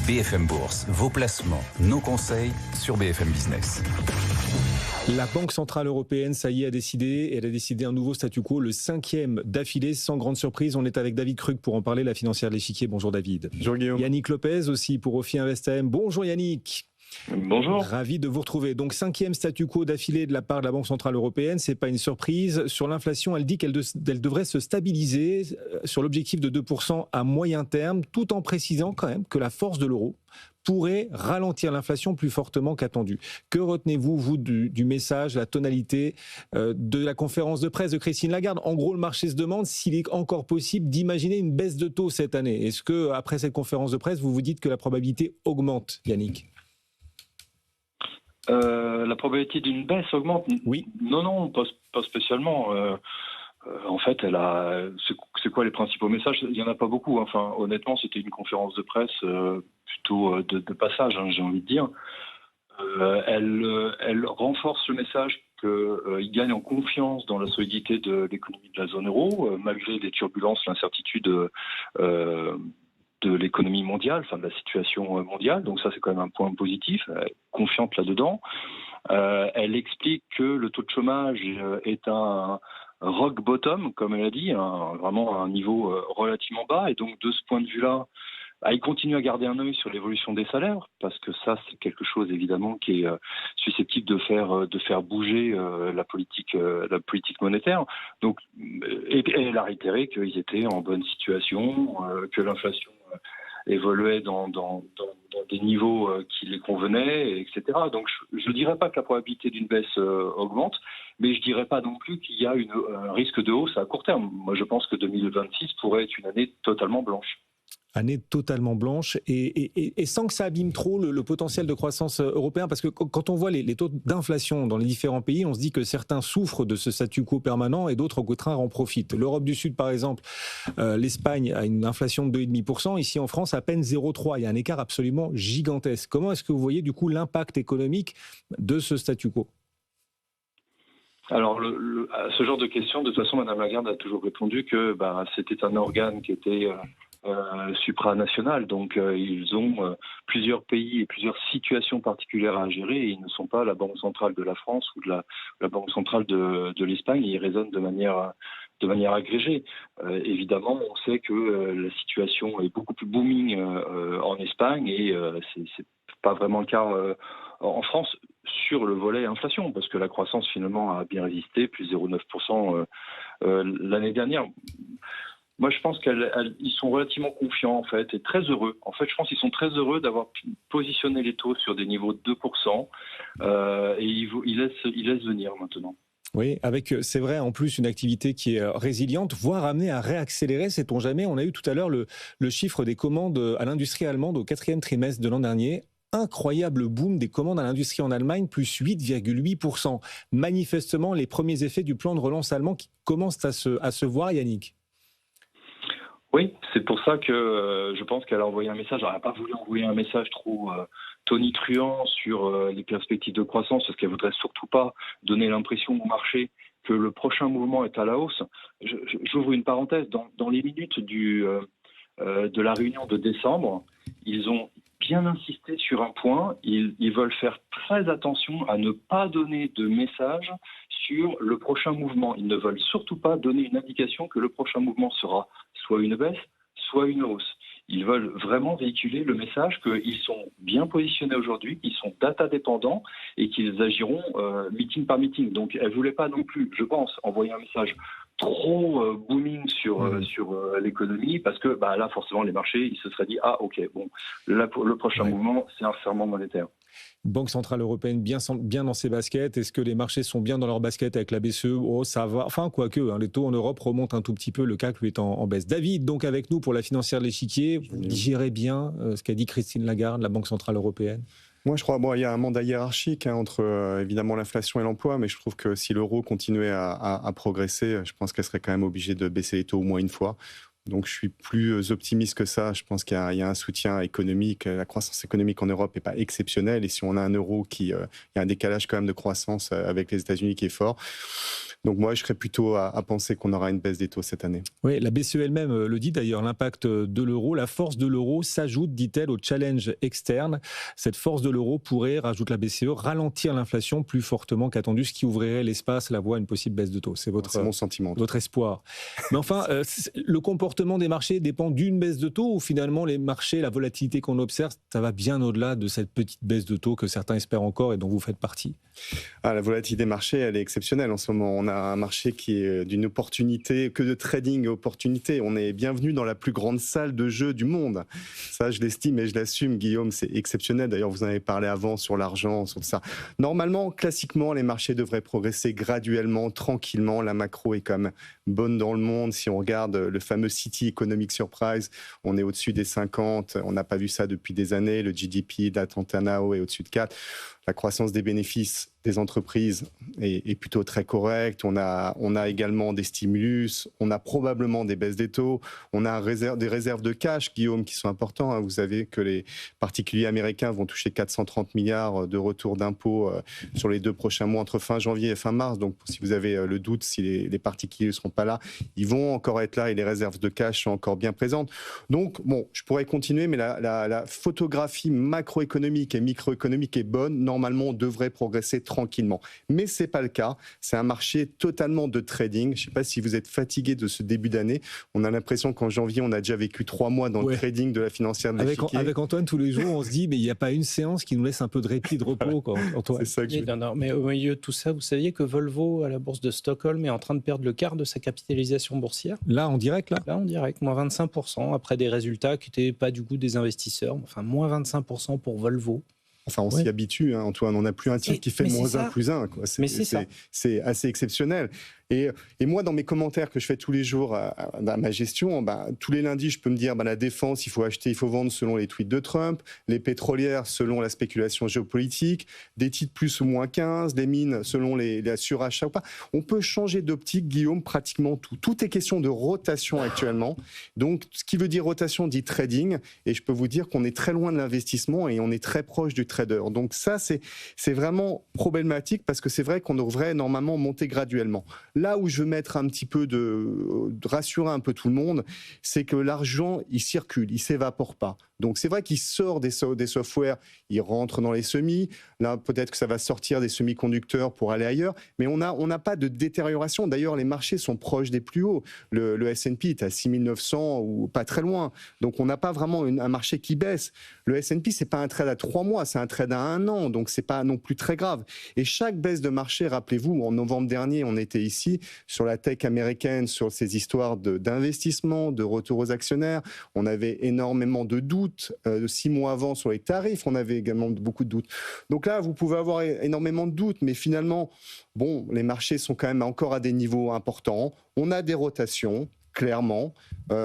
BFM Bourse, vos placements, nos conseils sur BFM Business. La Banque Centrale Européenne, ça y est, a décidé. Elle a décidé un nouveau statu quo, le 5e d'affilée, sans grande surprise. On est avec David Krug pour en parler, la financière de l'échiquier. Bonjour David. Bonjour Guillaume. Yannick Lopez aussi pour Ophi Invest AM. Bonjour Yannick. Bonjour. Ravi de vous retrouver. Donc 5e statu quo d'affilée de la part de la Banque Centrale Européenne, c'est pas une surprise. Sur l'inflation, elle dit qu'elle devrait se stabiliser sur l'objectif de 2% à moyen terme, tout en précisant quand même que la force de l'euro pourrait ralentir l'inflation plus fortement qu'attendu. Que retenez-vous, vous, du message, la tonalité de la conférence de presse de Christine Lagarde? En gros, le marché se demande s'il est encore possible d'imaginer une baisse de taux cette année. Est-ce que, après cette conférence de presse, vous vous dites que la probabilité augmente, Yannick? La probabilité d'une baisse augmente? Oui. Non, pas spécialement. En fait, c'est quoi les principaux messages? Il n'y en a pas beaucoup. Enfin, honnêtement, c'était une conférence de presse plutôt de passage, j'ai envie de dire. Elle renforce le message qu'il gagne en confiance dans la solidité de l'économie de la zone euro, malgré les turbulences, l'incertitude de l'économie mondiale, enfin de la situation mondiale. Donc ça, c'est quand même un point positif. Elle est confiante là-dedans. Elle explique que le taux de chômage est un rock bottom, comme elle a dit, vraiment un niveau relativement bas. Et donc, de ce point de vue-là, elle continue à garder un œil sur l'évolution des salaires, parce que ça, c'est quelque chose, évidemment, qui est susceptible de faire bouger la politique monétaire. Donc, et elle a réitéré qu'ils étaient en bonne situation, que l'inflation évoluait dans des niveaux qui les convenaient, etc. Donc je ne dirais pas que la probabilité d'une baisse augmente, mais je ne dirais pas non plus qu'il y a un risque de hausse à court terme. Moi, je pense que 2026 pourrait être une année totalement blanche. Année totalement blanche et sans que ça abîme trop le potentiel de croissance européen, parce que quand on voit les taux d'inflation dans les différents pays, on se dit que certains souffrent de ce statu quo permanent et d'autres au contraire en profitent. L'Europe du Sud, par exemple, l'Espagne a une inflation de 2,5%, ici en France à peine 0,3%. Il y a un écart absolument gigantesque. Comment est-ce que vous voyez du coup l'impact économique de ce statu quo ? Alors, à ce genre de questions, de toute façon, Mme Lagarde a toujours répondu que c'était un organe qui était supranational, donc ils ont plusieurs pays et plusieurs situations particulières à gérer, et ils ne sont pas la Banque centrale de la France ou de la Banque centrale de l'Espagne, ils raisonnent de manière agrégée. Évidemment, on sait que la situation est beaucoup plus booming en Espagne, et c'est pas vraiment le cas en France sur le volet inflation, parce que la croissance finalement a bien résisté, plus 0,9% l'année dernière. Moi, je pense qu'ils sont relativement confiants, en fait, et très heureux. En fait, je pense qu'ils sont très heureux d'avoir positionné les taux sur des niveaux de 2%, et ils laissent venir maintenant. Oui, avec, c'est vrai, en plus, une activité qui est résiliente, voire amenée à réaccélérer, sait-on jamais. On a eu tout à l'heure le chiffre des commandes à l'industrie allemande au 4e trimestre de l'an dernier. Incroyable boom des commandes à l'industrie en Allemagne, plus 8,8%. Manifestement, les premiers effets du plan de relance allemand qui commencent à se voir, Yannick. Oui, c'est pour ça que je pense qu'elle a envoyé un message. Elle n'a pas voulu envoyer un message trop tonitruant sur les perspectives de croissance, parce qu'elle ne voudrait surtout pas donner l'impression au marché que le prochain mouvement est à la hausse. J'ouvre une parenthèse. Dans les minutes de la réunion de décembre, ils ont bien insisté sur un point. Ils veulent faire très attention à ne pas donner de message sur le prochain mouvement. Ils ne veulent surtout pas donner une indication que le prochain mouvement sera soit une baisse, soit une hausse. Ils veulent vraiment véhiculer le message qu'ils sont bien positionnés aujourd'hui, qu'ils sont data dépendants et qu'ils agiront meeting par meeting. Donc elle ne voulait pas non plus, je pense, envoyer un message trop booming sur l'économie, parce que là forcément les marchés ils se seraient dit ok, bon, là, le prochain mouvement c'est un serment monétaire. Banque centrale européenne bien dans ses baskets. Est-ce que les marchés sont bien dans leurs baskets avec la BCE? Ça va. Enfin, quoique, les taux en Europe remontent un tout petit peu. Le CAC, lui, est en baisse. David, donc avec nous pour la financière de l'échiquier. Vous digérez bien ce qu'a dit Christine Lagarde, la Banque centrale européenne? Moi, je crois il y a un mandat hiérarchique entre évidemment l'inflation et l'emploi, mais je trouve que si l'euro continuait à progresser, je pense qu'elle serait quand même obligée de baisser les taux au moins une fois. Donc je suis plus optimiste que ça. Je pense qu'il y a un soutien économique. La croissance économique en Europe n'est pas exceptionnelle. Et si on a un euro il y a un décalage quand même de croissance avec les États-Unis qui est fort. Donc moi, je serais plutôt à penser qu'on aura une baisse des taux cette année. Oui, la BCE elle-même le dit d'ailleurs, l'impact de l'euro, la force de l'euro s'ajoute, dit-elle, au challenge externe. Cette force de l'euro pourrait, rajoute la BCE, ralentir l'inflation plus fortement qu'attendu, ce qui ouvrirait l'espace, la voie à une possible baisse de taux. C'est mon sentiment. Votre espoir. Mais enfin, le comportement des marchés dépend d'une baisse de taux ou finalement les marchés, la volatilité qu'on observe, ça va bien au-delà de cette petite baisse de taux que certains espèrent encore et dont vous faites partie? La volatilité des marchés, elle est exceptionnelle en ce moment. On a un marché qui est d'une opportunité, que de trading et opportunité. On est bienvenu dans la plus grande salle de jeu du monde. Ça, je l'estime et je l'assume, Guillaume, c'est exceptionnel. D'ailleurs, vous en avez parlé avant sur l'argent, sur ça. Normalement, classiquement, les marchés devraient progresser graduellement, tranquillement. La macro est quand même bonne dans le monde. Si on regarde le fameux Citi Economic Surprise, on est au-dessus des 50. On n'a pas vu ça depuis des années. Le GDP d'Atlanta est au-dessus de 4. La croissance des bénéfices des entreprises est plutôt très correcte. On a également des stimulus, on a probablement des baisses des taux, on a des réserves de cash, Guillaume, qui sont importants. Vous savez que les particuliers américains vont toucher 430 milliards de retours d'impôts sur les 2 prochains mois, entre fin janvier et fin mars. Donc, si vous avez le doute, si les particuliers ne seront pas là, ils vont encore être là et les réserves de cash sont encore bien présentes. Donc, bon, je pourrais continuer, mais la photographie macroéconomique et microéconomique est bonne. Normalement, on devrait progresser tranquillement. Mais ce n'est pas le cas. C'est un marché totalement de trading. Je ne sais pas si vous êtes fatigué de ce début d'année. On a l'impression qu'en janvier, on a déjà vécu 3 mois dans le trading de la financière de l'échiquier. Avec Antoine, tous les jours, on se dit, mais il n'y a pas une séance qui nous laisse un peu de répit, de repos. Quoi, Antoine. C'est ça que non, mais au milieu de tout ça, vous saviez que Volvo, à la bourse de Stockholm, est en train de perdre le quart de sa capitalisation boursière? Là, en direct, là en direct, moins 25%, après des résultats qui n'étaient pas du goût des investisseurs. Enfin, moins 25% pour Volvo. Enfin, on s'y habitue, hein, Antoine. On n'a plus un titre qui fait moins 1 plus 1. Quoi. C'est assez exceptionnel. Et moi, dans mes commentaires que je fais tous les jours à ma gestion, tous les lundis, je peux me dire la défense, il faut acheter, il faut vendre selon les tweets de Trump, les pétrolières selon la spéculation géopolitique, des titres plus ou moins 15, les mines selon les surachats ou pas. On peut changer d'optique, Guillaume, pratiquement tout. Tout est question de rotation actuellement. Donc, ce qui veut dire rotation dit trading. Et je peux vous dire qu'on est très loin de l'investissement et on est très proche du trader. Donc ça, c'est vraiment problématique parce que c'est vrai qu'on devrait normalement monter graduellement. Là où je veux mettre un petit peu de rassurer un peu tout le monde, c'est que l'argent, il circule, il s'évapore pas. Donc c'est vrai qu'il sort des softwares, il rentre dans les semis. Là, peut-être que ça va sortir des semi-conducteurs pour aller ailleurs, mais on n'a pas de détérioration. D'ailleurs, les marchés sont proches des plus hauts. Le S&P est à 6900 ou pas très loin. Donc on n'a pas vraiment un marché qui baisse. Le S&P, c'est pas un trade à 3 mois, c'est un trade à 1 an, donc c'est pas non plus très grave. Et chaque baisse de marché, rappelez-vous, en novembre dernier, on était ici sur la tech américaine, sur ces histoires d'investissement, de retour aux actionnaires. On avait énormément de doutes. 6 mois avant sur les tarifs, on avait également beaucoup de doutes. Donc là, vous pouvez avoir énormément de doutes, mais finalement, bon, les marchés sont quand même encore à des niveaux importants. On a des rotations, clairement,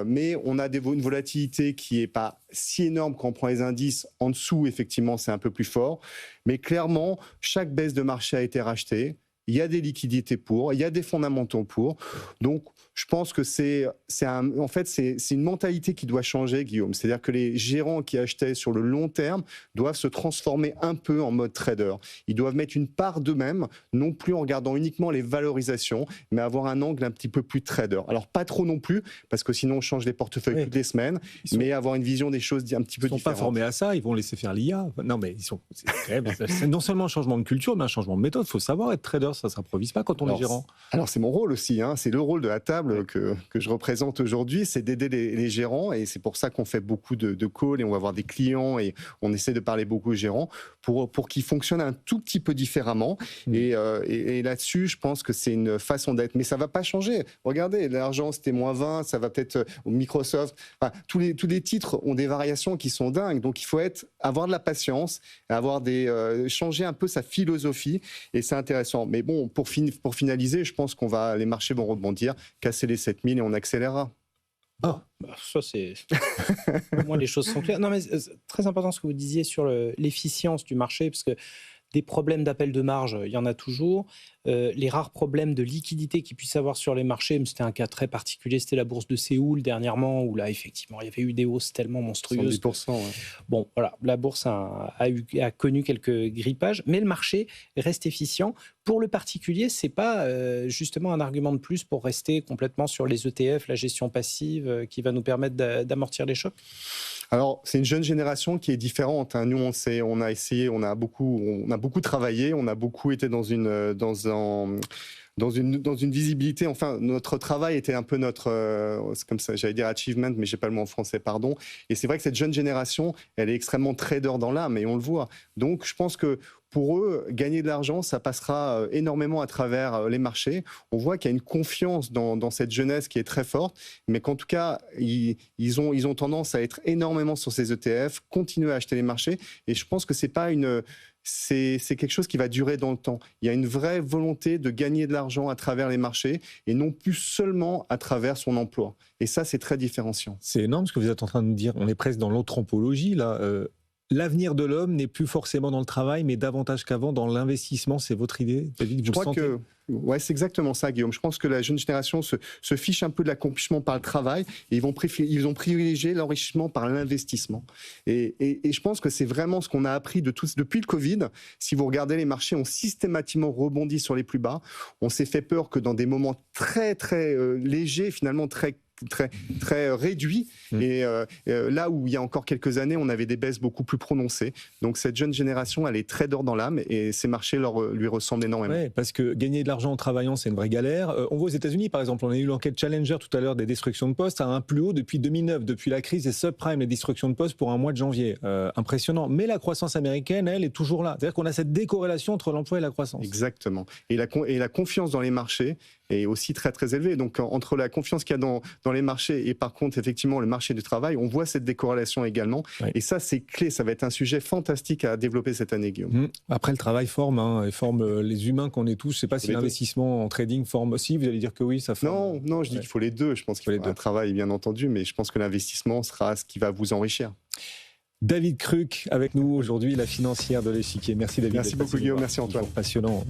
mais on a une volatilité qui n'est pas si énorme quand on prend les indices. En dessous, effectivement, c'est un peu plus fort. Mais clairement, chaque baisse de marché a été rachetée. Il y a des liquidités pour, il y a des fondamentaux pour. Donc, je pense que c'est une mentalité qui doit changer, Guillaume. C'est-à-dire que les gérants qui achetaient sur le long terme doivent se transformer un peu en mode trader. Ils doivent mettre une part d'eux-mêmes, non plus en regardant uniquement les valorisations, mais avoir un angle un petit peu plus trader. Alors, pas trop non plus, parce que sinon, on change les portefeuilles toutes les semaines, mais avoir une vision des choses un petit peu différente. Ils ne sont pas formés à ça, ils vont laisser faire l'IA. Non, mais c'est non seulement un changement de culture, mais un changement de méthode. Il faut savoir être trader, ça ne s'improvise pas quand on est gérant. Alors, c'est mon rôle aussi, hein. C'est le rôle de la table que je représente aujourd'hui, c'est d'aider les gérants, et c'est pour ça qu'on fait beaucoup de calls et on va voir des clients et on essaie de parler beaucoup aux gérants pour qu'ils fonctionnent un tout petit peu différemment. Et là-dessus, je pense que c'est une façon d'être. Mais ça ne va pas changer. Regardez, l'argent, c'était moins 20, ça va peut-être au Microsoft. Enfin, tous les titres ont des variations qui sont dingues. Donc, il faut avoir de la patience, changer un peu sa philosophie, et c'est intéressant. Mais bon, pour finaliser, je pense les marchés vont rebondir, casser les 7000 et on accélérera. Ça, c'est... Pour moi, les choses sont claires. Non, mais c'est très important ce que vous disiez sur l'efficience du marché, parce que Des problèmes d'appel de marge, il y en a toujours. Les rares problèmes de liquidité qu'il puisse y avoir sur les marchés, mais c'était un cas très particulier, c'était la bourse de Séoul dernièrement, où là, effectivement, il y avait eu des hausses tellement monstrueuses. 110%, ouais. Bon, voilà, la bourse a connu quelques grippages, mais le marché reste efficient. Pour le particulier, ce n'est pas justement un argument de plus pour rester complètement sur les ETF, la gestion passive, qui va nous permettre d'amortir les chocs? Alors, c'est une jeune génération qui est différente. Hein. Nous, on a essayé, on a beaucoup travaillé, on a beaucoup été dans une visibilité. Enfin, notre travail était un peu c'est comme ça, j'allais dire achievement, mais j'ai pas le mot en français, pardon. Et c'est vrai que cette jeune génération, elle est extrêmement trader dans l'âme, et on le voit. Donc, je pense que pour eux, gagner de l'argent, ça passera énormément à travers les marchés. On voit qu'il y a une confiance dans cette jeunesse qui est très forte, mais qu'en tout cas, ils ont tendance à être énormément sur ces ETF, continuer à acheter les marchés. Et je pense que c'est quelque chose qui va durer dans le temps. Il y a une vraie volonté de gagner de l'argent à travers les marchés et non plus seulement à travers son emploi. Et ça, c'est très différenciant. C'est énorme ce que vous êtes en train de nous dire. On est presque dans l'anthropologie, là. L'avenir de l'homme n'est plus forcément dans le travail, mais davantage qu'avant dans l'investissement. C'est votre idée, David? Je crois que ouais, c'est exactement ça, Guillaume. Je pense que la jeune génération se fiche un peu de l'accomplissement par le travail et ils ont privilégié l'enrichissement par l'investissement. Et je pense que c'est vraiment ce qu'on a appris depuis le Covid. Si vous regardez, les marchés ont systématiquement rebondi sur les plus bas. On s'est fait peur que dans des moments très, très légers, finalement très réduit. Et là où il y a encore quelques années, on avait des baisses beaucoup plus prononcées. Donc cette jeune génération, elle est trader dans l'âme et ces marchés lui ressemblent énormément. Oui, parce que gagner de l'argent en travaillant, c'est une vraie galère. On voit aux États-Unis, par exemple, on a eu l'enquête Challenger tout à l'heure des destructions de postes à un plus haut depuis 2009, depuis la crise des subprimes, les destructions de postes pour un mois de janvier. Impressionnant. Mais la croissance américaine, elle, est toujours là. C'est-à-dire qu'on a cette décorrélation entre l'emploi et la croissance. Exactement. Et la confiance dans les marchés est aussi très très élevée. Donc entre la confiance qu'il y a dans les marchés et par contre effectivement le marché du travail, on voit cette décorrélation également. Oui. Et ça, c'est clé. Ça va être un sujet fantastique à développer cette année, Guillaume. Après, le travail forme, forme les humains qu'on est tous. Je ne sais pas si l'investissement en trading forme aussi. Vous allez dire que oui, ça forme. Non, je dis qu'il faut les deux. Je pense qu'il faut un travail, bien entendu, mais je pense que l'investissement sera ce qui va vous enrichir. David Kruk avec nous aujourd'hui, la financière de l'échiquier. Merci David. Merci beaucoup Guillaume, merci Antoine. Passionnant.